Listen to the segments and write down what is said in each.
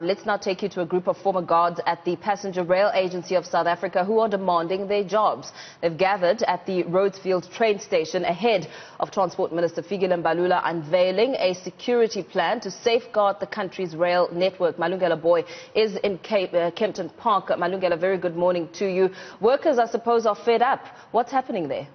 Let's now take you to a group of former guards at the Passenger Rail Agency of South Africa who are demanding their jobs. They've gathered at the Rhodesfield train station ahead of Transport Minister Fikile Mbalula unveiling a security plan to safeguard the country's rail network. Malungelo Booi is in Kempton Park. Malungelo, very good morning to you. Workers, I suppose, are fed up. What's happening there?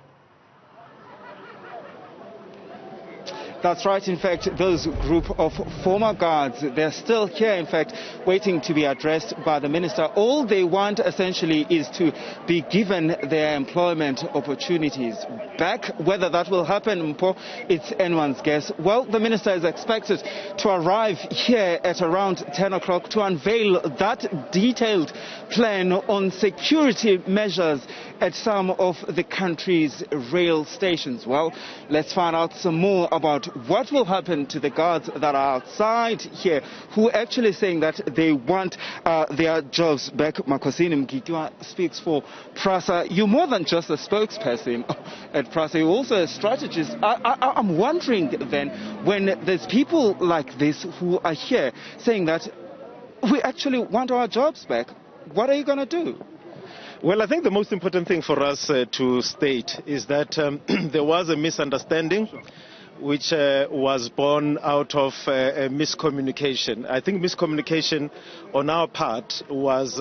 That's right. In fact, those group of former guards, they're still here, in fact, waiting to be addressed by the minister. All they want, essentially, is to be given their employment opportunities back. Whether that will happen, Mpo, it's anyone's guess. Well, the minister is expected to arrive here at around 10 o'clock to unveil that detailed plan on security measures at some of the country's rail stations. Well, let's find out some more about what will happen to the guards that are outside here who are actually saying that they want their jobs back. Makosini Mgitwa speaks for PRASA. You're more than just a spokesperson at PRASA, you're also a strategist. I'm wondering then, when there's people like this who are here saying that we actually want our jobs back, what are you going to do? Well, I think the most important thing for us to state is that there was a misunderstanding which was born out of a miscommunication. I think miscommunication on our part was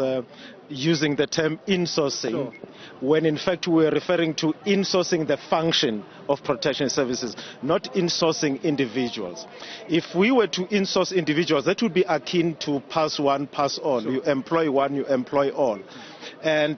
using the term insourcing, when in fact we were referring to insourcing the function of protection services, not insourcing individuals. If we were to insource individuals, that would be akin to pass one, pass all. You employ one, you employ all. And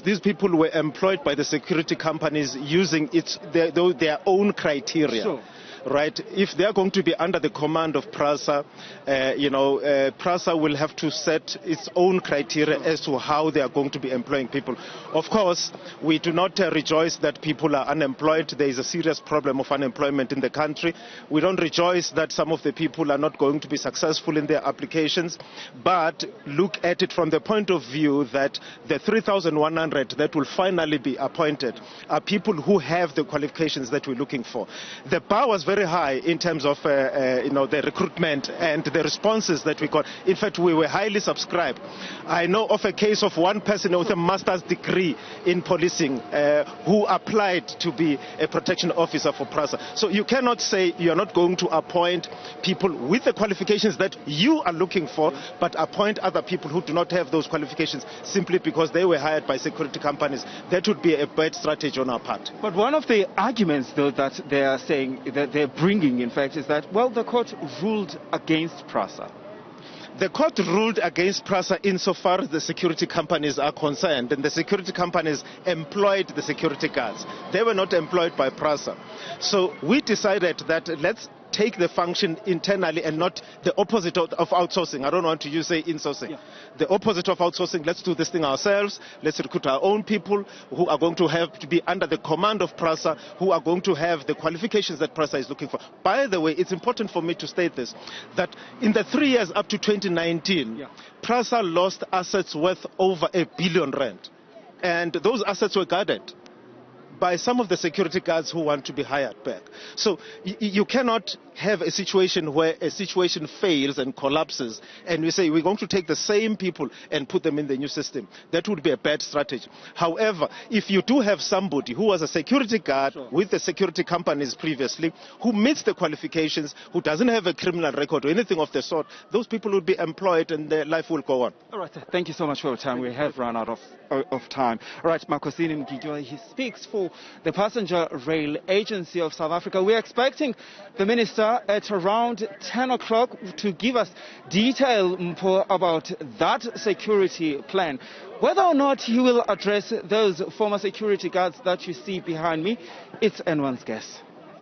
these people were employed by the security companies using their own criteria. Right? If they are going to be under the command of PRASA, PRASA will have to set its own criteria as to how they are going to be employing people. Of course, we do not rejoice that people are unemployed. There is a serious problem of unemployment in the country. We don't rejoice that some of the people are not going to be successful in their applications, but look at it from the point of view that the 3,100 that will finally be appointed are people who have the qualifications that we're looking for. The bar was very high in terms of the recruitment and the responses that we got. In fact, we were highly subscribed. I know of a case of one person with a master's degree in policing who applied to be a protection officer for PRASA. So you cannot say you are not going to appoint people with the qualifications that you are looking for, but appoint other people who do not have those qualifications simply because they were hired by security companies. That would be a bad strategy on our part. But one of the arguments, though, that they are saying, that they're bringing, in fact, is that, well, the court ruled against PRASA. The court ruled against PRASA insofar as the security companies are concerned, and the security companies employed the security guards. They were not employed by PRASA. So we decided that let's take the function internally and not the opposite of outsourcing. I don't want to use say insourcing. Yeah. The opposite of outsourcing, let's do this thing ourselves. Let's recruit our own people who are going to have to be under the command of PRASA, who are going to have the qualifications that PRASA is looking for. By the way, it's important for me to state this, that in the 3 years up to 2019, PRASA lost assets worth over R1 billion. And those assets were guarded by some of the security guards who want to be hired back. So you cannot have a situation where a situation fails and collapses and we say we're going to take the same people and put them in the new system. That would be a bad strategy. However, if you do have somebody who was a security guard with the security companies previously, who meets the qualifications, who doesn't have a criminal record or anything of the sort, those people will be employed and their life will go on. All right, thank you so much for your time. We have run out of time. All right, Makosini Mgitwa, he speaks for the Passenger Rail Agency of South Africa. We're expecting the minister at around 10 o'clock to give us detail about that security plan. Whether or not he will address those former security guards that you see behind me, it's anyone's guess.